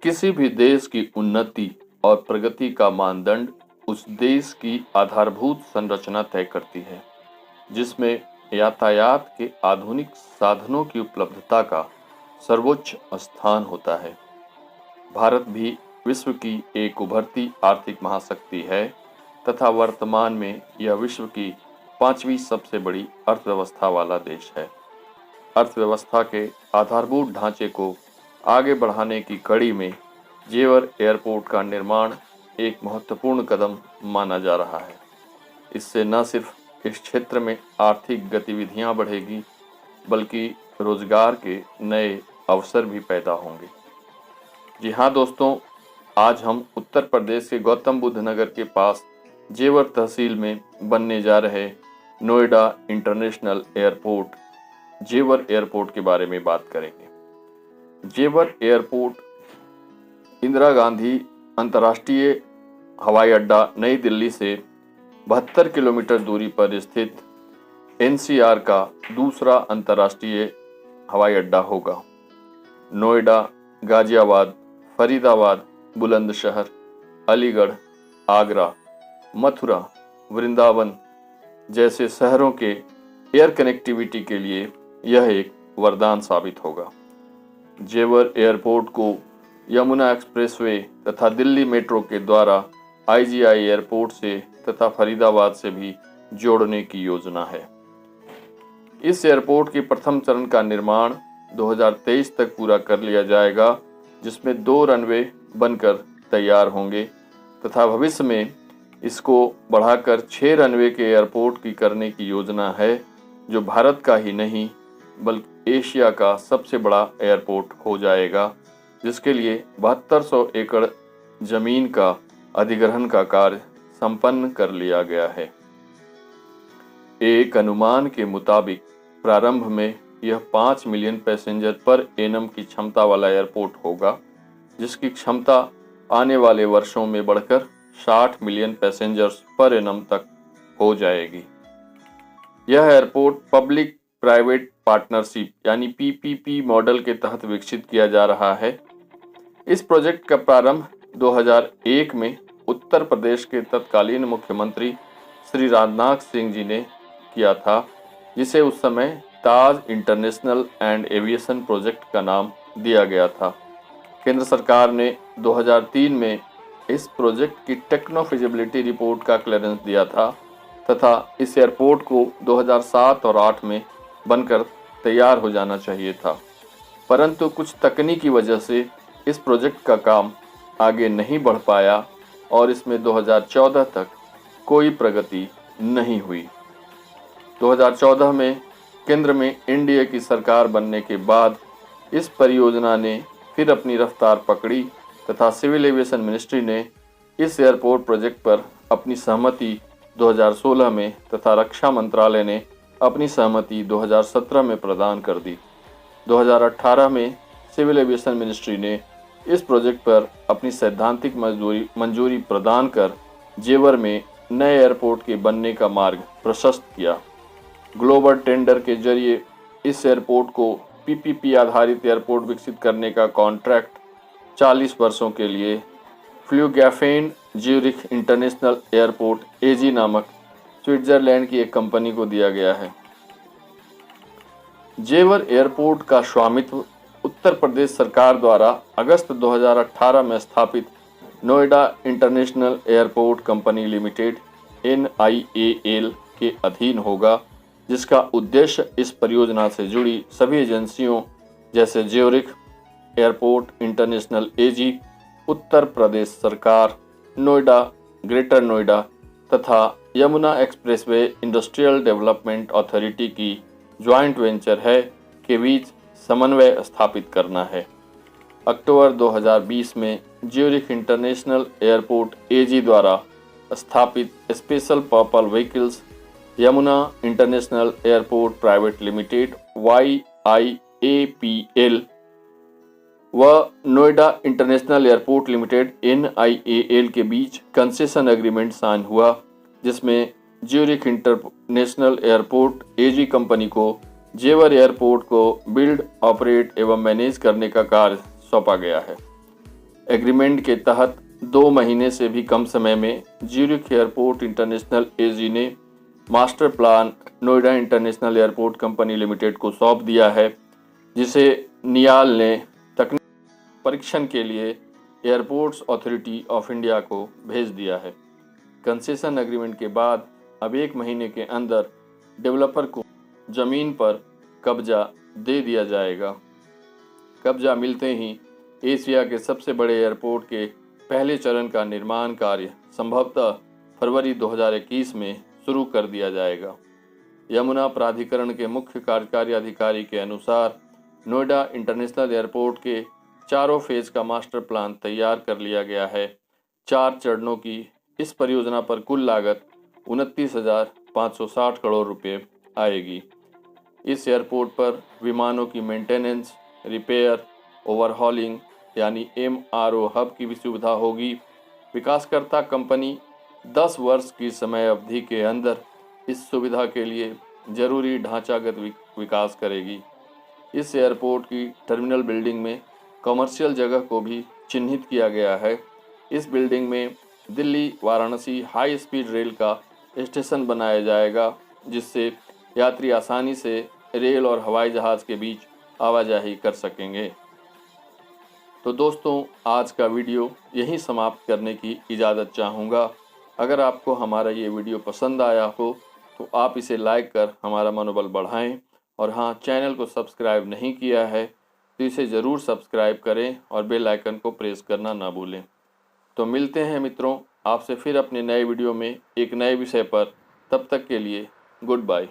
किसी भी देश की उन्नति और प्रगति का मानदंड उस देश की आधारभूत संरचना तय करती है, जिसमें यातायात के आधुनिक साधनों की उपलब्धता का सर्वोच्च स्थान होता है। भारत भी विश्व की एक उभरती आर्थिक महाशक्ति है तथा वर्तमान में यह विश्व की 5वीं सबसे बड़ी अर्थव्यवस्था वाला देश है। अर्थव्यवस्था के आधारभूत ढांचे को आगे बढ़ाने की कड़ी में जेवर एयरपोर्ट का निर्माण एक महत्वपूर्ण कदम माना जा रहा है। इससे न सिर्फ इस क्षेत्र में आर्थिक गतिविधियां बढ़ेगी, बल्कि रोजगार के नए अवसर भी पैदा होंगे। जी हाँ दोस्तों, आज हम उत्तर प्रदेश के गौतम बुद्ध नगर के पास जेवर तहसील में बनने जा रहे नोएडा इंटरनेशनल एयरपोर्ट जेवर एयरपोर्ट के बारे में बात करेंगे। जेवर एयरपोर्ट इंदिरा गांधी अंतर्राष्ट्रीय हवाई अड्डा नई दिल्ली से 72 किलोमीटर दूरी पर स्थित एनसीआर का दूसरा अंतर्राष्ट्रीय हवाई अड्डा होगा। नोएडा, गाजियाबाद, फरीदाबाद, बुलंदशहर, अलीगढ़, आगरा, मथुरा, वृंदावन जैसे शहरों के एयर कनेक्टिविटी के लिए यह एक वरदान साबित होगा। जेवर एयरपोर्ट को यमुना एक्सप्रेसवे तथा दिल्ली मेट्रो के द्वारा आईजीआई एयरपोर्ट से तथा फरीदाबाद से भी जोड़ने की योजना है। इस एयरपोर्ट के प्रथम चरण का निर्माण 2023 तक पूरा कर लिया जाएगा, जिसमें 2 रनवे बनकर तैयार होंगे तथा भविष्य में इसको बढ़ाकर 6 रनवे के एयरपोर्ट की करने की योजना है, जो भारत का ही नहीं बल्कि एशिया का सबसे बड़ा एयरपोर्ट हो जाएगा, जिसके लिए 7200 एकड़ जमीन का अधिग्रहण का कार्य संपन्न कर लिया गया है। एक अनुमान के मुताबिक प्रारंभ में यह 5 मिलियन पैसेंजर पर एनम की क्षमता वाला एयरपोर्ट होगा, जिसकी क्षमता आने वाले वर्षों में बढ़कर 60 मिलियन पैसेंजर्स पर एनम तक हो जाएगी। यह एयरपोर्ट पब्लिक प्राइवेट पार्टनरशिप यानी पीपीपी मॉडल के तहत विकसित किया जा रहा है। इस प्रोजेक्ट का प्रारंभ 2001 में उत्तर प्रदेश के तत्कालीन मुख्यमंत्री श्री राजनाथ सिंह जी ने किया था, जिसे उस समय ताज इंटरनेशनल एंड एविएशन प्रोजेक्ट का नाम दिया गया था। केंद्र सरकार ने 2003 में इस प्रोजेक्ट की टेक्नो फिजिबिलिटी रिपोर्ट का क्लियरेंस दिया था तथा इस एयरपोर्ट को 2007 और 8 में बनकर तैयार हो जाना चाहिए था, परंतु कुछ तकनीकी वजह से इस प्रोजेक्ट का काम आगे नहीं बढ़ पाया और इसमें 2014 तक कोई प्रगति नहीं हुई। 2014 में केंद्र में एनडीए की सरकार बनने के बाद इस परियोजना ने फिर अपनी रफ्तार पकड़ी तथा सिविल एविएशन मिनिस्ट्री ने इस एयरपोर्ट प्रोजेक्ट पर अपनी सहमति 2016 में तथा रक्षा मंत्रालय ने अपनी सहमति 2017 में प्रदान कर दी। 2018 में सिविल एविएशन मिनिस्ट्री ने इस प्रोजेक्ट पर अपनी सैद्धांतिक मंजूरी प्रदान कर जेवर में नए एयरपोर्ट के बनने का मार्ग प्रशस्त किया। ग्लोबल टेंडर के जरिए इस एयरपोर्ट को पीपीपी आधारित एयरपोर्ट विकसित करने का कॉन्ट्रैक्ट 40 वर्षों के लिए फ्ल्यूगैफेन ज्यूरिख इंटरनेशनल एयरपोर्ट एजी नामक स्विट्जरलैंड की एक कंपनी को दिया गया है। जेवर एयरपोर्ट का स्वामित्व उत्तर प्रदेश सरकार द्वारा अगस्त 2018 में स्थापित Noida international airport company limited NIAL के अधीन होगा, जिसका उद्देश्य इस परियोजना से जुड़ी सभी एजेंसियों जैसे ज्यूरिख एयरपोर्ट इंटरनेशनल एजी, उत्तर प्रदेश सरकार, नोएडा, ग्रेटर नोएडा तथा Yamuna expressway industrial development authority की ज्वाइंट वेंचर है के बीच समन्वय स्थापित करना है। अक्टूबर 2020 में ज्यूरिख इंटरनेशनल एयरपोर्ट एजी द्वारा स्थापित special purple vehicles Yamuna international airport private limited YIAPL व Noida international airport limited NIAL के बीच कंसेशन एग्रीमेंट साइन हुआ, जिसमें ज्यूरिख इंटरनेशनल एयरपोर्ट एजी कंपनी को जेवर एयरपोर्ट को बिल्ड, ऑपरेट एवं मैनेज करने का कार्य सौंपा गया है। एग्रीमेंट के तहत 2 महीने से भी कम समय में ज्यूरिख एयरपोर्ट इंटरनेशनल एजी ने master plan Noida international airport company limited को सौंप दिया है, जिसे नियाल ने तकनीक परीक्षण के लिए एयरपोर्ट्स अथॉरिटी ऑफ इंडिया को भेज दिया है। कंसेशन एग्रीमेंट के बाद अब 1 महीने के अंदर डेवलपर को जमीन पर कब्जा दे दिया जाएगा। कब्जा मिलते ही एशिया के सबसे बड़े एयरपोर्ट के पहले चरण का निर्माण कार्य संभवतः फरवरी 2021 में शुरू कर दिया जाएगा। यमुना प्राधिकरण के मुख्य कार्यकारी अधिकारी के अनुसार नोएडा इंटरनेशनल एयरपोर्ट के चारों फेज का मास्टर प्लान तैयार कर लिया गया है। 4 चरणों की इस परियोजना पर कुल लागत 29,560 करोड़ रुपए आएगी। इस एयरपोर्ट पर विमानों की मेंटेनेंस, रिपेयर, ओवरहॉलिंग यानी MRO हब की भी सुविधा होगी। विकासकर्ता कंपनी 10 वर्ष की समय अवधि के अंदर इस सुविधा के लिए जरूरी ढांचागत विकास करेगी। इस एयरपोर्ट की टर्मिनल बिल्डिंग में कमर्शियल जगह को भी चिन्हित किया गया है। इस बिल्डिंग में Delhi Varanasi high speed rail का स्टेशन बनाया जाएगा, जिससे यात्री आसानी से रेल और हवाई जहाज़ के बीच आवाजाही कर सकेंगे। तो दोस्तों, आज का वीडियो यहीं समाप्त करने की इजाज़त चाहूँगा। अगर आपको हमारा ये वीडियो पसंद आया हो तो आप इसे लाइक कर हमारा मनोबल बढ़ाएं, और हाँ, चैनल को सब्सक्राइब नहीं किया है तो इसे ज़रूर सब्सक्राइब करें और बेल आइकन को प्रेस करना ना भूलें। तो मिलते हैं मित्रों आपसे फिर अपने नए वीडियो में एक नए विषय पर। तब तक के लिए गुड बाय।